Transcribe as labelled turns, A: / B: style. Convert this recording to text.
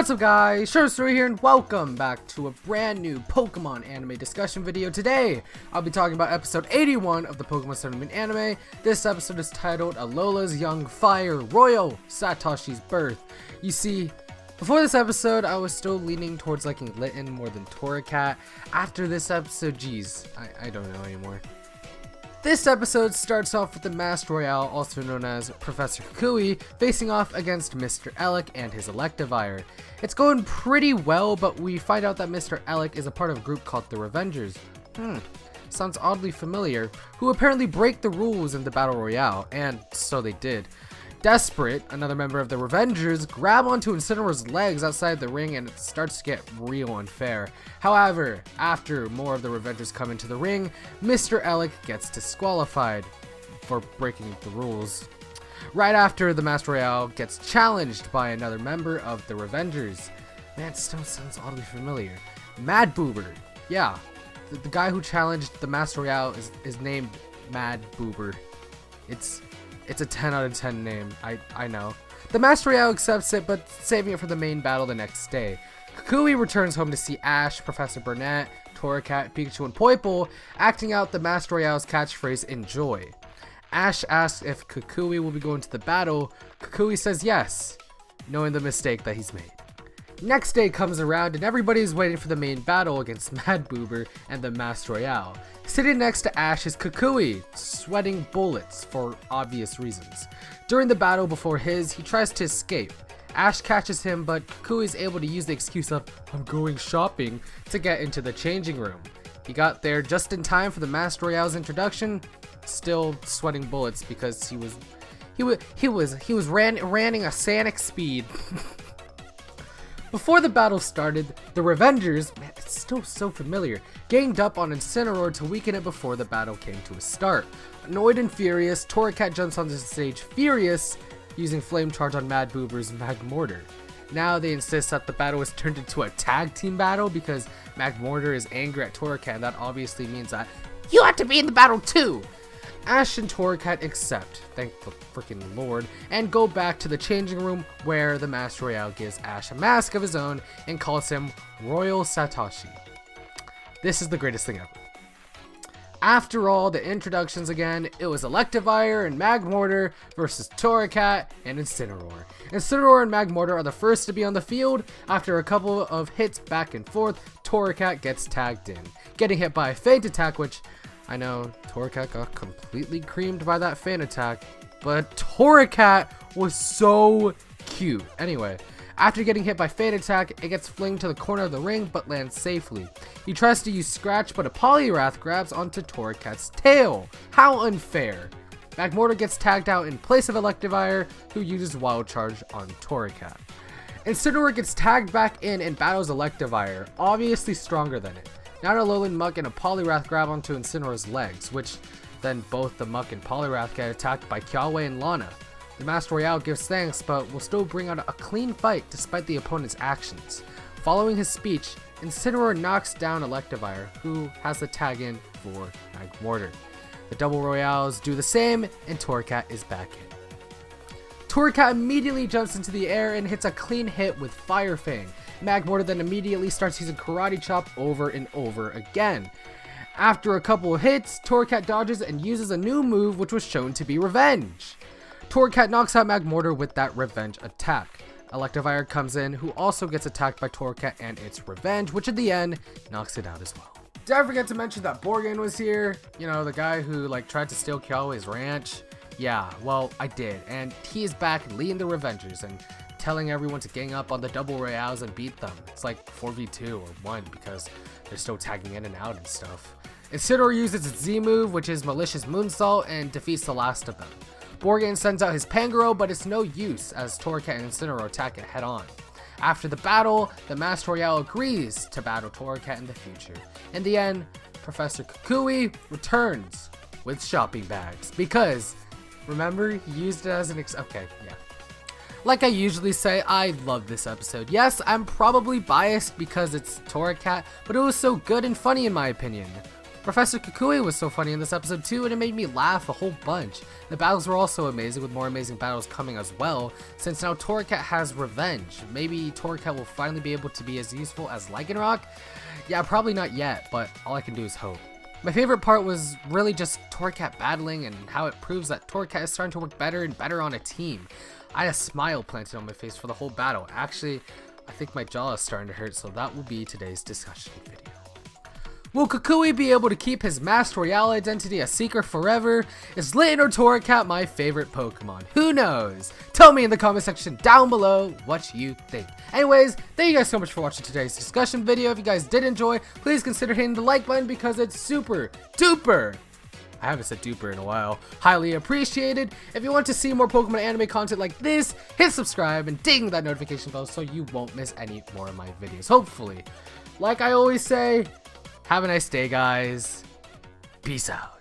A: What's up guys, ShinyHunterDestroyer here and welcome back to a brand new Pokemon anime discussion video. Today, I'll be talking about episode 81 of the Pokemon Tournament anime. This episode is titled Alola's Young Fire Royal Satoshi's Birth. You see, before this episode, I was still leaning towards liking Litten more than TORRACAT. After this episode, geez, I don't know anymore. This episode starts off with the Masked Royale, also known as Professor Kukui, facing off against Mr. Elec and his Electivire. It's going pretty well, but we find out that Mr. Elec is a part of a group called the Revengers. Sounds oddly familiar, who apparently break the rules in the Battle Royale, and so they did. Desperate, another member of the Revengers, grab onto Incineroar's legs outside the ring and it starts to get real unfair. However, after more of the Revengers come into the ring, Mr. Elec gets disqualified for breaking the rules. Right after, the Masked Royale gets challenged by another member of the Revengers. Man, it still sounds oddly familiar. Mad Boober. Yeah, the guy who challenged the Masked Royale is named Mad Boober. It's a 10 out of 10 name, I know. The Masked Royale accepts it, but saving it for the main battle the next day. Kukui returns home to see Ash, Professor Burnett, TORRACAT, Pikachu, and Poipole acting out the Masked Royale's catchphrase, enjoy. Ash asks if Kukui will be going to the battle. Kukui says yes, knowing the mistake that he's made. Next day comes around and everybody's waiting for the main battle against Mad Boober and the Masked Royale. Sitting next to Ash is Kukui, sweating bullets for obvious reasons. During the battle before he tries to escape. Ash catches him, but Kukui is able to use the excuse of, I'm going shopping, to get into the changing room. He got there just in time for the Masked Royale's introduction, still sweating bullets because he was running a Sonic speed. Before the battle started, the Revengers, man, it's still so familiar, ganged up on Incineroar to weaken it before the battle came to a start. Annoyed and furious, TORRACAT jumps onto the stage furious, using Flame Charge on Mad Boober's Magmortar. Now they insist that the battle is turned into a tag team battle because Magmortar is angry at TORRACAT, and that obviously means that you have to be in the battle too! Ash and TORRACAT accept, thank the freaking lord, and go back to the changing room where the Masked Royale gives Ash a mask of his own and calls him Royal Satoshi. This is the greatest thing ever. After all the introductions again, it was Electivire and Magmortar versus TORRACAT and Incineroar. Incineroar and Magmortar are the first to be on the field. After a couple of hits back and forth, TORRACAT gets tagged in, getting hit by a feint attack, which I know TORRACAT got completely creamed by that feint attack, but TORRACAT was so cute. Anyway, after getting hit by feint attack, it gets flinged to the corner of the ring but lands safely. He tries to use Scratch, but a Poliwrath grabs onto TORRACAT's tail. How unfair. Magmortar gets tagged out in place of Electivire, who uses Wild Charge on TORRACAT. Incineroar gets tagged back in and battles Electivire, obviously stronger than it. Now Alolan Muck and a Poliwrath grab onto Incineroar's legs, which then both the Muck and Poliwrath get attacked by Kiawe and Lana. The Masked Royale gives thanks, but will still bring out a clean fight despite the opponent's actions. Following his speech, Incineroar knocks down Electivire, who has the tag in for Magmortar. The Double Royales do the same, and TORRACAT is back in. TORRACAT immediately jumps into the air and hits a clean hit with Fire Fang. Magmortar then immediately starts using Karate Chop over and over again. After a couple of hits, TORRACAT dodges and uses a new move which was shown to be Revenge. TORRACAT knocks out Magmortar with that Revenge attack. Electivire comes in, who also gets attacked by TORRACAT and its Revenge, which in the end knocks it out as well. Did I forget to mention that Borgen was here? You know, the guy who tried to steal Kiawe's ranch? Yeah, well, I did, and he is back leading the Revengers and telling everyone to gang up on the Double Royales and beat them. It's like 4v2 or 1 because they're still tagging in and out and stuff. Incineroar uses its Z move, which is Malicious Moonsault, and defeats the last of them. Borgen sends out his Pangoro, but it's no use as TORRACAT and Incineroar attack it head on. After the battle, the Masked Royale agrees to battle TORRACAT in the future. In the end, Professor Kukui returns with shopping bags because, remember, he used it as an okay, yeah. Like I usually say, I love this episode. Yes, I'm probably biased because it's TORRACAT, but it was so good and funny in my opinion. Professor Kukui was so funny in this episode too, and it made me laugh a whole bunch. The battles were also amazing, with more amazing battles coming as well, since now TORRACAT has revenge. Maybe TORRACAT will finally be able to be as useful as Lycanroc? Yeah, probably not yet, but all I can do is hope. My favorite part was really just TORRACAT battling and how it proves that TORRACAT is starting to work better and better on a team. I had a smile planted on my face for the whole battle. Actually, I think my jaw is starting to hurt, so that will be today's discussion video. Will Kukui be able to keep his Masked Royale identity a secret forever? Is Litten or TORRACAT my favorite Pokemon? Who knows? Tell me in the comment section down below what you think. Anyways, thank you guys so much for watching today's discussion video. If you guys did enjoy, please consider hitting the like button because it's super duper, I haven't said duper in a while, highly appreciated. If you want to see more Pokemon anime content like this, hit subscribe and ding that notification bell so you won't miss any more of my videos. Hopefully, like I always say, have a nice day, guys. Peace out.